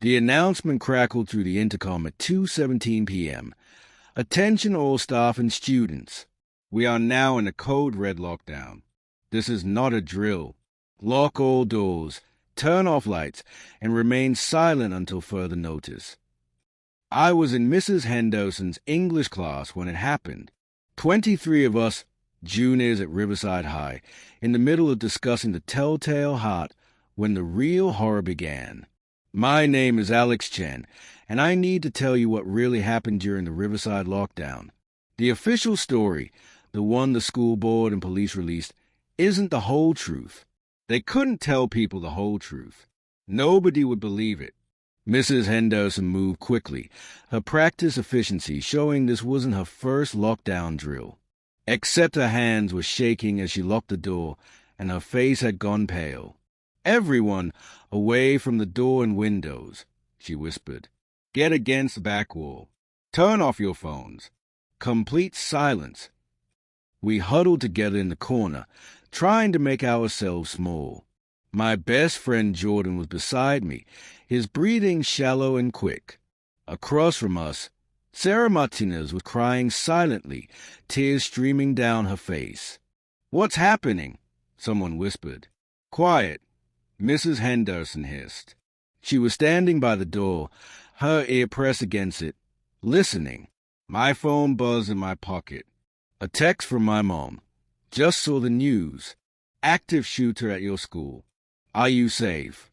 The announcement crackled through the intercom at 2:17 p.m. Attention all staff and students. We are now in a code red lockdown. This is not a drill. Lock all doors, turn off lights, and remain silent until further notice. I was in Mrs. Henderson's English class when it happened. 23 of us, juniors at Riverside High, in the middle of discussing the telltale heart when the real horror began. My name is Alex Chen, and I need to tell you what really happened during the Riverside lockdown. The official story, the one the school board and police released, isn't the whole truth. They couldn't tell people the whole truth. Nobody would believe it. Mrs. Henderson moved quickly, her practice efficiency showing this wasn't her first lockdown drill. Except her hands were shaking as she locked the door, and her face had gone pale. "Everyone, away from the door and windows," she whispered. "Get against the back wall. Turn off your phones. Complete silence." We huddled together in the corner, trying to make ourselves small. My best friend Jordan was beside me, his breathing shallow and quick. Across from us, Sarah Martinez was crying silently, tears streaming down her face. "What's happening?" someone whispered. "Quiet," Mrs. Henderson hissed. She was standing by the door, her ear pressed against it, listening. My phone buzzed in my pocket. A text from my mom. "Just saw the news. Active shooter at your school. Are you safe?"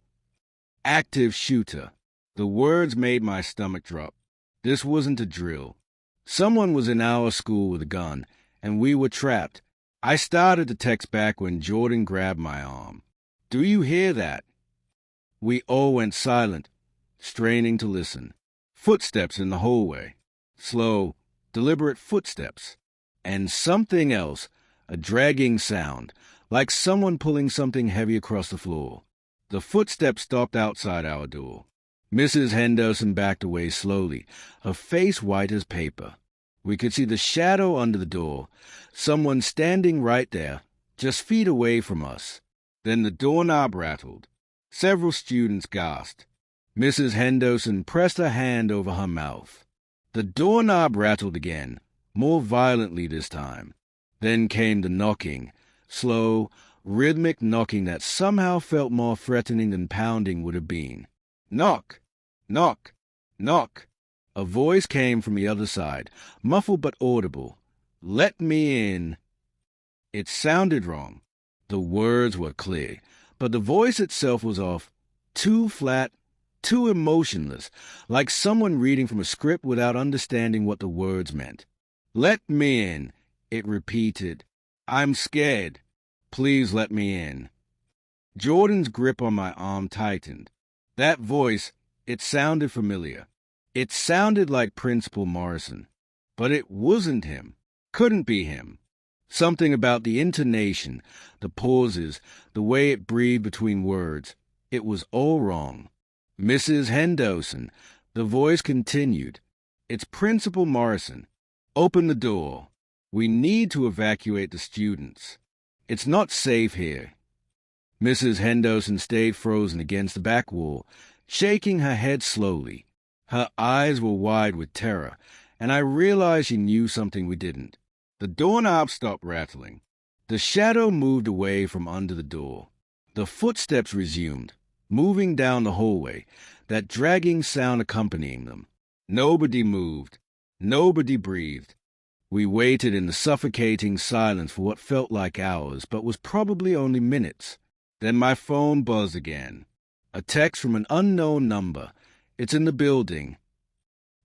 Active shooter. The words made my stomach drop. This wasn't a drill. Someone was in our school with a gun, and we were trapped. I started to text back when Jordan grabbed my arm. "Do you hear that?" We all went silent, straining to listen. Footsteps in the hallway. Slow, deliberate footsteps. And something else, a dragging sound, like someone pulling something heavy across the floor. The footsteps stopped outside our door. Mrs. Henderson backed away slowly, her face white as paper. We could see the shadow under the door, someone standing right there, just feet away from us. Then the doorknob rattled. Several students gasped. Mrs. Henderson pressed her hand over her mouth. The doorknob rattled again, more violently this time. Then came the knocking, slow, rhythmic knocking that somehow felt more threatening than pounding would have been. "Knock! Knock! Knock!" A voice came from the other side, muffled but audible. "Let me in." It sounded wrong. The words were clear, but the voice itself was off, too flat, too emotionless, like someone reading from a script without understanding what the words meant. "Let me in," it repeated. "I'm scared. Please let me in." Jordan's grip on my arm tightened. That voice, it sounded familiar. It sounded like Principal Morrison. But it wasn't him. Couldn't be him. Something about the intonation, the pauses, the way it breathed between words. It was all wrong. "Mrs. Henderson," the voice continued. "It's Principal Morrison. Open the door. We need to evacuate the students. It's not safe here." Mrs. Henderson stayed frozen against the back wall, shaking her head slowly. Her eyes were wide with terror, and I realized she knew something we didn't. The doorknob stopped rattling. The shadow moved away from under the door. The footsteps resumed, moving down the hallway, that dragging sound accompanying them. Nobody moved. Nobody breathed. We waited in the suffocating silence for what felt like hours, but was probably only minutes. Then my phone buzzed again. A text from an unknown number. "It's in the building."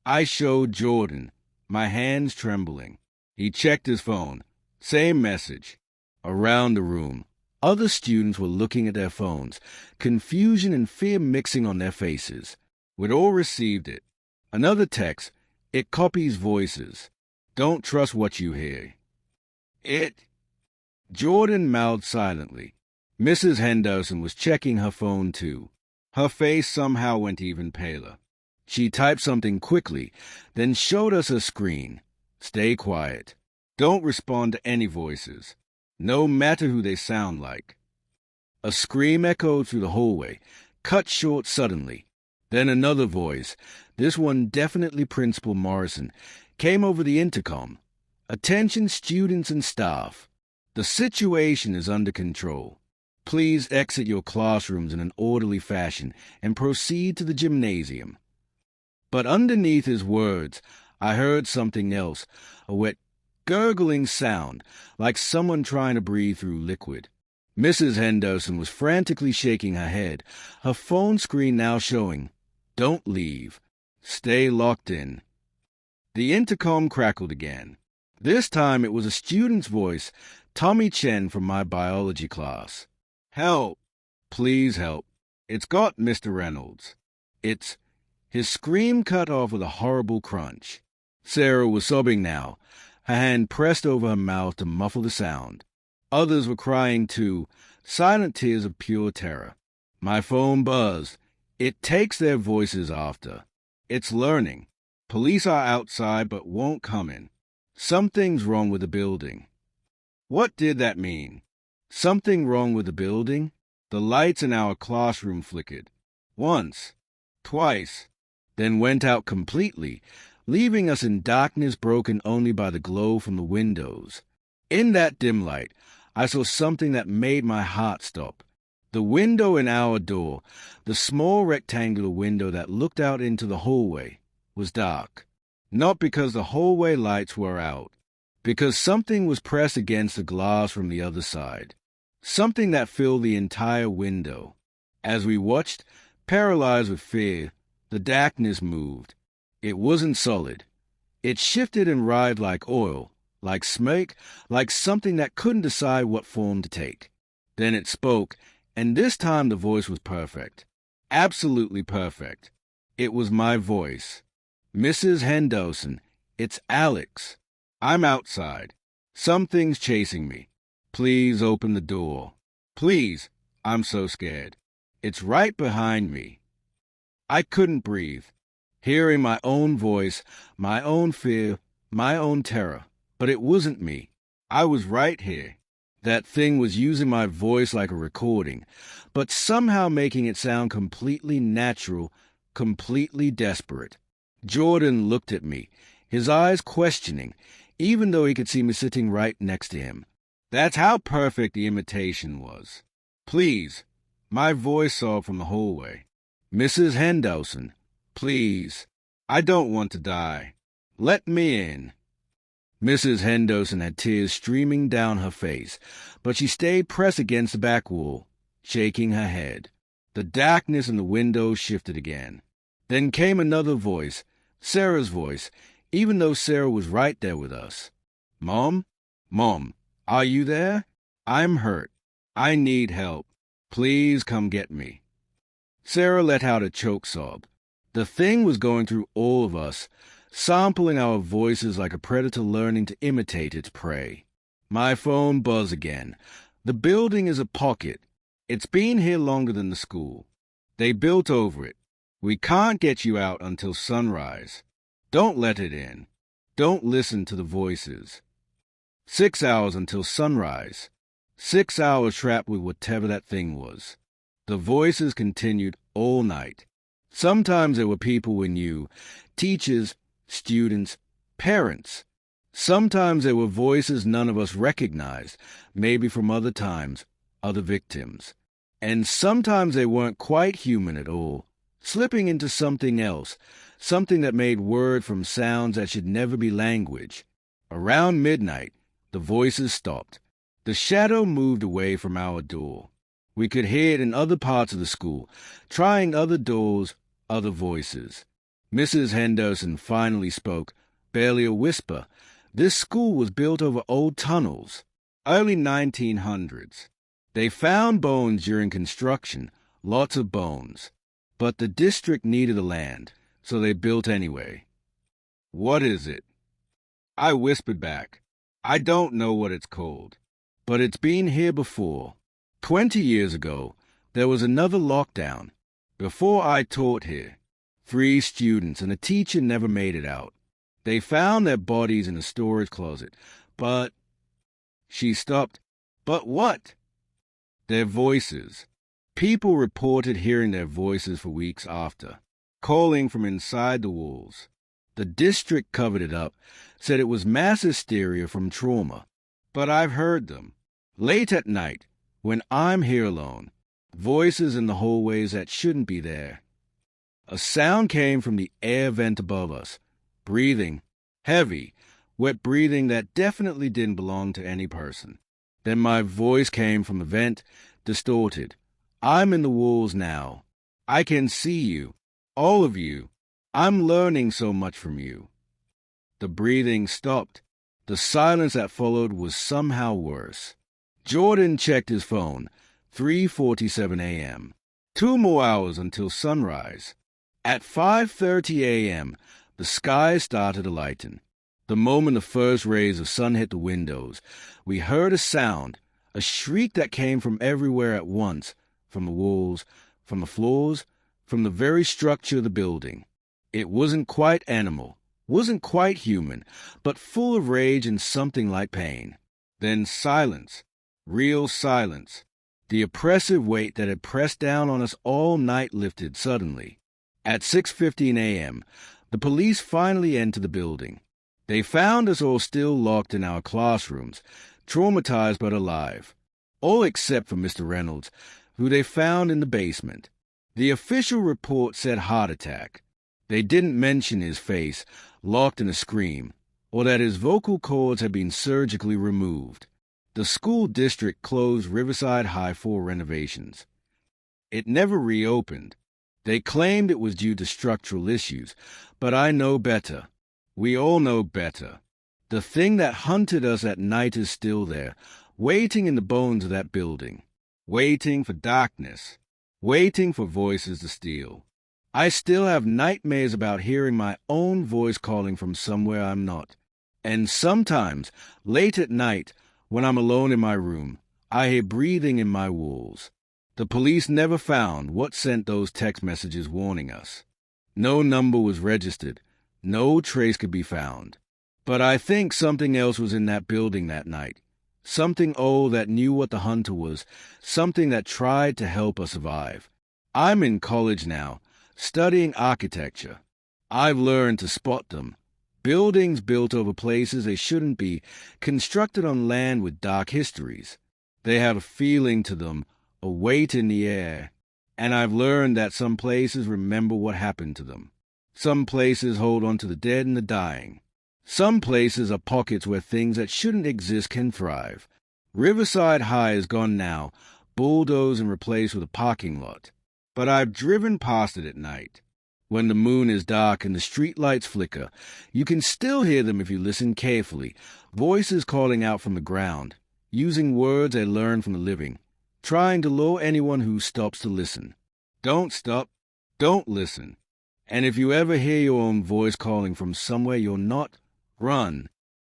I showed Jordan, my hands trembling. He checked his phone. Same message. Around the room, other students were looking at their phones, confusion and fear mixing on their faces. We'd all received it. Another text. "It copies voices. Don't trust what you hear." Jordan mouthed silently. Mrs. Henderson was checking her phone too. Her face somehow went even paler. She typed something quickly, then showed us her screen. "Stay quiet. Don't respond to any voices, no matter who they sound like." A scream echoed through the hallway, cut short suddenly. Then another voice, this one definitely Principal Morrison, came over the intercom. "Attention students and staff. The situation is under control. Please exit your classrooms in an orderly fashion and proceed to the gymnasium." But underneath his words, I heard something else, a wet, gurgling sound, like someone trying to breathe through liquid. Mrs. Henderson was frantically shaking her head, her phone screen now showing, "Don't leave. Stay locked in." The intercom crackled again. This time it was a student's voice, Tommy Chen from my biology class. "Help. Please help. It's got Mr. Reynolds. It's..." His scream cut off with a horrible crunch. Sarah was sobbing now, her hand pressed over her mouth to muffle the sound. Others were crying too, silent tears of pure terror. My phone buzzed. It takes their voices after. It's learning. Police are outside but won't come in. Something's wrong with the building. What did that mean? Something wrong with the building? The lights in our classroom flickered. Once. Twice. Then went out completely, leaving us in darkness broken only by the glow from the windows. In that dim light, I saw something that made my heart stop. The window in our door, the small rectangular window that looked out into the hallway, was dark. Not because the hallway lights were out, because something was pressed against the glass from the other side. Something that filled the entire window. As we watched, paralyzed with fear, the darkness moved. It wasn't solid. It shifted and writhed like oil, like smoke, like something that couldn't decide what form to take. Then it spoke, and this time the voice was perfect. Absolutely perfect. It was my voice. "Mrs. Henderson, it's Alex. I'm outside. Something's chasing me. Please open the door. Please, I'm so scared. It's right behind me." I couldn't breathe, hearing my own voice, my own fear, my own terror. But it wasn't me. I was right here. That thing was using my voice like a recording, but somehow making it sound completely natural, completely desperate. Jordan looked at me, his eyes questioning, even though he could see me sitting right next to him. That's how perfect the imitation was. "Please," my voice sobbed from the hallway. "Mrs. Henderson, please. I don't want to die. Let me in." Mrs. Henderson had tears streaming down her face, but she stayed pressed against the back wall, shaking her head. The darkness in the window shifted again. Then came another voice, Sarah's voice, even though Sarah was right there with us. "Mom? Mom, are you there? I'm hurt. I need help. Please come get me." Sarah let out a choke sob. The thing was going through all of us, sampling our voices like a predator learning to imitate its prey. My phone buzzed again. The building is a pocket. It's been here longer than the school. They built over it. We can't get you out until sunrise. Don't let it in. Don't listen to the voices. 6 hours until sunrise. 6 hours trapped with whatever that thing was. The voices continued all night. Sometimes there were people we knew, teachers, students, parents. Sometimes there were voices none of us recognized, maybe from other times, other victims. And sometimes they weren't quite human at all, slipping into something else, something that made word from sounds that should never be language. Around midnight, the voices stopped. The shadow moved away from our door. We could hear it in other parts of the school, trying other doors, other voices. Mrs. Henderson finally spoke, barely a whisper. This school was built over old tunnels, early 1900s. They found bones during construction, lots of bones. But the district needed the land, so they built anyway. "What is it?" I whispered back. "I don't know what it's called, but it's been here before. 20 years ago, there was another lockdown. Before I taught here, 3 students and a teacher never made it out. They found their bodies in a storage closet, but..." She stopped. "But what?" "Their voices. People reported hearing their voices for weeks after. calling from inside the walls. The district covered it up, said it was mass hysteria from trauma. But I've heard them. Late at night, when I'm here alone, voices in the hallways that shouldn't be there. A sound came from the air vent above us. Breathing. Heavy, wet breathing that definitely didn't belong to any person. Then my voice came from the vent, distorted. I'm in the walls now. I can see you. All of you. I'm learning so much from you. The breathing stopped. The silence that followed was somehow worse. Jordan checked his phone. 3:47 a.m. 2 more hours until sunrise. At 5:30 a.m., the sky started to lighten. The moment the first rays of sun hit the windows, we heard a sound, a shriek that came from everywhere at once, from the walls, from the floors, from the very structure of the building. It wasn't quite animal, wasn't quite human, but full of rage and something like pain. Then silence, real silence. The oppressive weight that had pressed down on us all night lifted suddenly. At 6:15 a.m., the police finally entered the building. They found us all still locked in our classrooms, traumatized but alive. All except for Mr. Reynolds, who they found in the basement. The official report said heart attack. They didn't mention his face, locked in a scream, or that his vocal cords had been surgically removed. The school district closed Riverside High for renovations. It never reopened. They claimed it was due to structural issues, but I know better. We all know better. The thing that hunted us at night is still there, waiting in the bones of that building, waiting for darkness, waiting for voices to steal. I still have nightmares about hearing my own voice calling from somewhere I'm not. And sometimes, late at night, when I'm alone in my room, I hear breathing in my walls. The police never found what sent those text messages warning us. No number was registered. No trace could be found. But I think something else was in that building that night. Something old that knew what the hunter was. Something that tried to help us survive. I'm in college now, studying architecture. I've learned to spot them. Buildings built over places they shouldn't be, constructed on land with dark histories. They have a feeling to them, a weight in the air. And I've learned that some places remember what happened to them. Some places hold on to the dead and the dying. Some places are pockets where things that shouldn't exist can thrive. Riverside High is gone now, bulldozed and replaced with a parking lot. But I've driven past it at night. When the moon is dark and the street lights flicker, you can still hear them if you listen carefully, voices calling out from the ground, using words they learn from the living, trying to lure anyone who stops to listen. Don't stop. Don't listen. And if you ever hear your own voice calling from somewhere you're not, run.